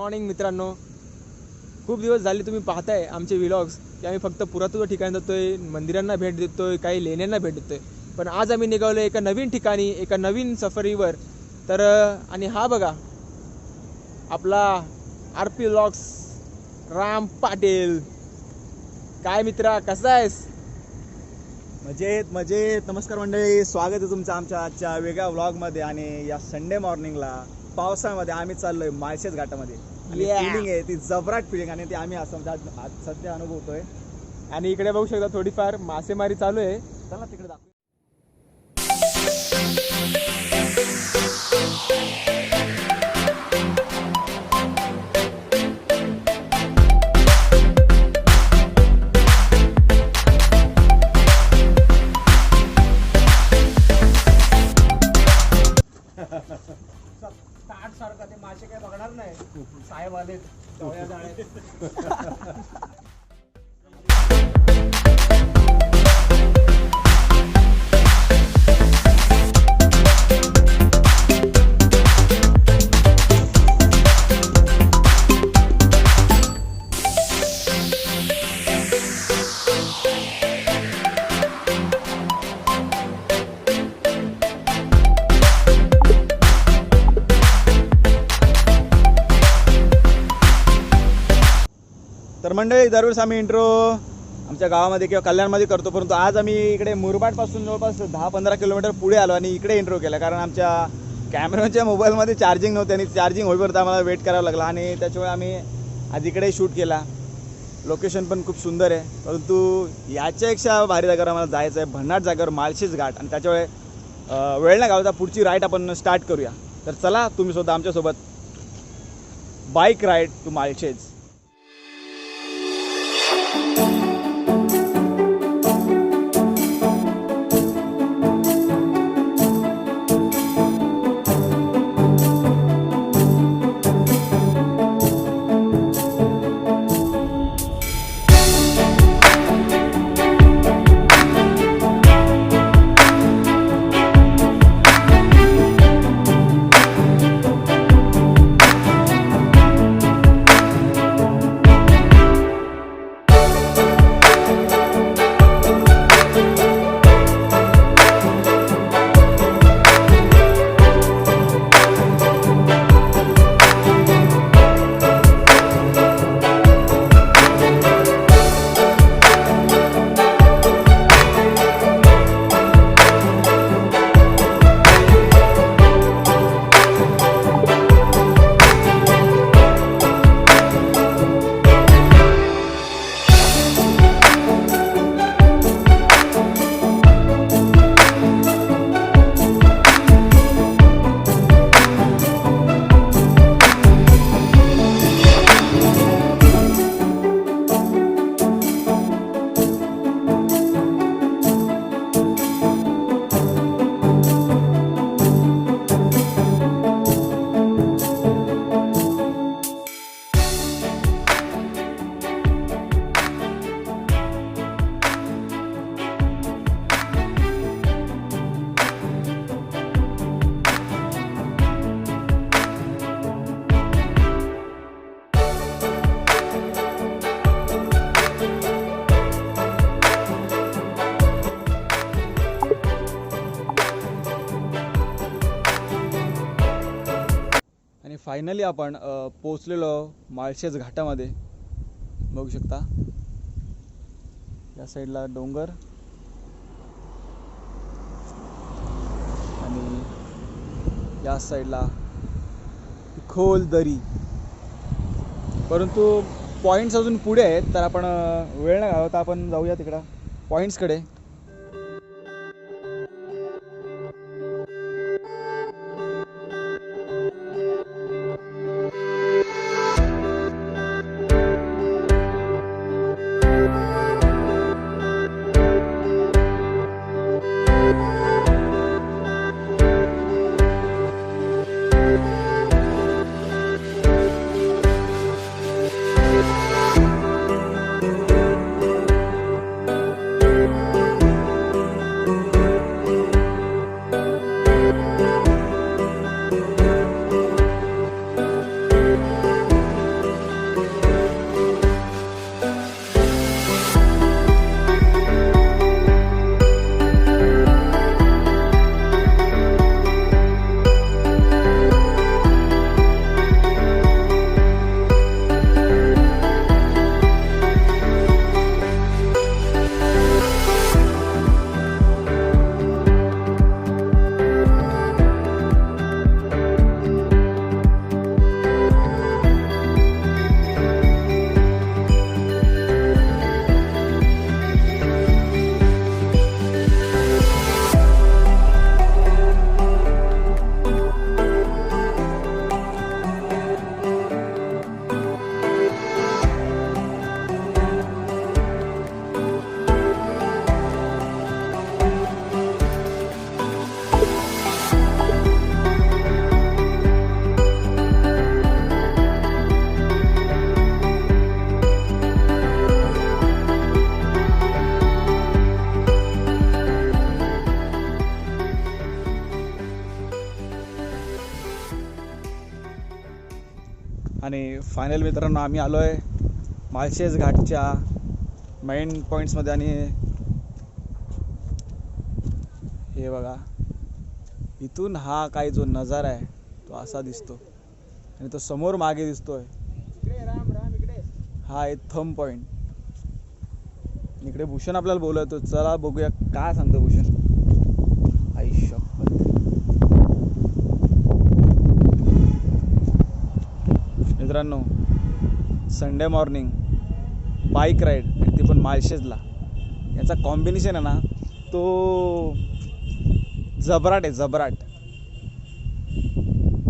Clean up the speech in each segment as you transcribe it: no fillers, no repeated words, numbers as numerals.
Morning मित्रांनो, खूप दिवस झाले तुम्ही पाहताय आमचे व्लॉग्स की आम्ही फक्त पुरातत्व ठिकाणी जातोय, मंदिरांना भेट देतोय, काही लेण्यांना भेट देतोय. पण आज आम्ही निघालो एका नवीन ठिकाणी, एका नवीन सफरीवर. तर आणि हा बघा आपला RP व्लॉग्स राम पाटील. काय मित्रा, कसा आहेस? मजेत मजेत. नमस्कार मंडळी, स्वागत आहे तुमचं आमच्या आजच्या वेगळ्या व्लॉगमध्ये. आणि या संडे मॉर्निंगला पावसाळ्यामध्ये आम्ही चाललोय माळशेज घाटामध्ये. आणि फिलिंग आहे ती जबराट फिलिंग, आणि ती आम्ही असं आज सध्या अनुभवतोय. आणि इकडे बघू शकता थोडीफार मासेमारी चालू आहे. चला तिकडे दाखवू. ताट सारखा ते मासे काय बघणार नाही. साहेब आले डोळ्या जाळे. तर मंडळी, दरवेळेस आम्ही इंट्रो आमच्या गावामध्ये किंवा कल्याणमध्ये करतो, परंतु आज आम्ही इकडे मुरबाडपासून जवळपास 10-15 किलोमीटर पुढे आलो आणि इकडे इंट्रो केला. कारण आमच्या कॅमेराच्या मोबाईलमध्ये चार्जिंग नव्हते आणि चार्जिंग होईपर्यंत आम्हाला वेट करावं लागला. आणि त्याच्यामुळे आम्ही आज इकडे शूट केला. लोकेशन पण खूप सुंदर आहे, परंतु याच्यापेक्षा भारी जागेवर आम्हाला जायचं आहे, भन्नाट जागेवर माळशेज घाट. आणि त्याच्यामुळे वेळ नाही घालवता पुढची राईड आपण स्टार्ट करूया. तर चला तुम्ही सुद्धा आमच्यासोबत bike ride to Malshej. Finally आपण पोचलेलो माळशेज घाटामध्ये. बघू शकता या साईडला डोंगर आणि या साईडला खोल दरी. परंतु पॉईंट्स अजून पुढे आहेत, तर आपण वेळ नाही घालवता आपण जाऊया तिकडं पॉईंट्सकडे. आणि फायनल मित्रांनो आम्ही आलो आहे माळशेज घाटच्या मेन पॉईंट्समध्ये. आणि हे बघा इथून हा काय जो नजारा आहे तो असा दिसतो आणि तो समोर मागे दिसतोय. हा आहे थंब पॉईंट. इकडे भूषण आपल्याला बोलवतो, चला बघूया काय सांगतो भूषण. आयुष्य मित्रांनो संडे मॉर्निंग बाईक राईड आणि ते पण माळशेजला, याचा कॉम्बिनेशन आहे ना तो जबराट आहे, जबराट.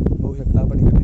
बघू शकता आपण इकडे.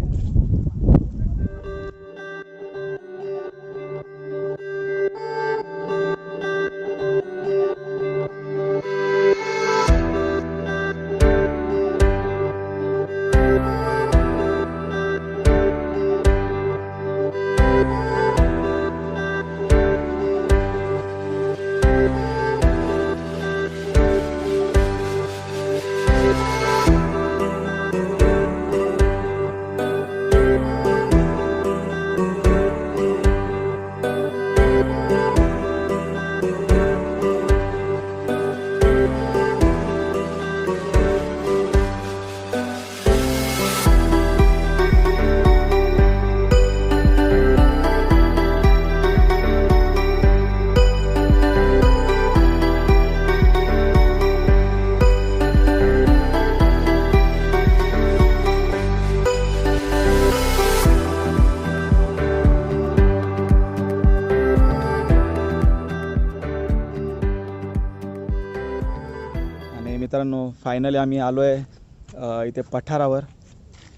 मित्रांनो फायनली आम्ही आलो आहे इथे पठारावर,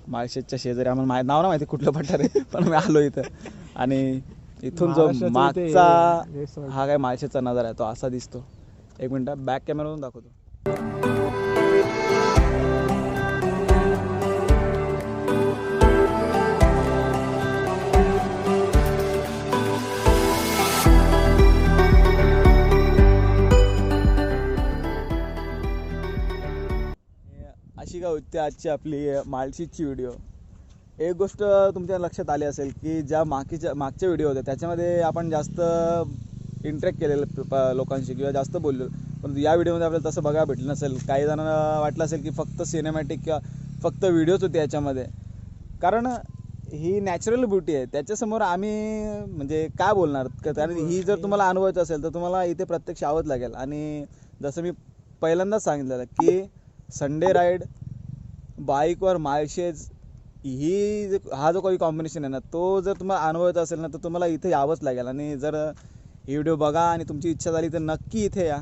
माळशेजच्या शेजारी. आम्हाला नाव ना माहिती कुठलं पठार आहे, पण मी आलो इथं. आणि इथून जो मागचा हा काय माळशेजचा नजारा आहे तो असा दिसतो. एक मिनटं बॅक कॅमेरावरून दाखवतो. अशी काय होती आजची आपली माळशेजची व्हिडिओ. एक गोष्ट तुमच्या लक्षात आली असेल की ज्या मागचे व्हिडिओ होते त्याच्यामध्ये आपण जास्त इंटरॅक्ट केलेलं लोकांशी किंवा जास्त बोललो, पण या व्हिडिओमध्ये आपल्याला तसं बघायला भेटलं नसेल. काही जणांना वाटलं असेल की फक्त सिनेमॅटिक किंवा फक्त व्हिडिओच होते याच्यामध्ये, कारण ही नॅचरल ब्युटी आहे. त्याच्यासमोर आम्ही म्हणजे काय बोलणार, कारण ही जर तुम्हाला अनुभवायचं असेल तर तुम्हाला इथे प्रत्यक्ष यावंच लागेल. आणि जसं मी पहिल्यांदाच सांगितलेलं की संडे राईड बाईकवर माळशेज हा जो काही कॉम्बिनेशन आहे ना तो जर तुम्हाला अनुभवायचा असेल ना तर तुम्हाला इथे यावंच लागेल. आणि जर ही व्हिडिओ बघा आणि तुमची इच्छा झाली तर नक्की इथे या.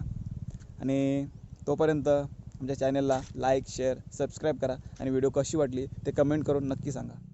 आणि तोपर्यंत आमच्या चॅनलला लाईक शेअर सबस्क्राईब करा आणि व्हिडिओ कशी वाटली ते कमेंट करून नक्की सांगा.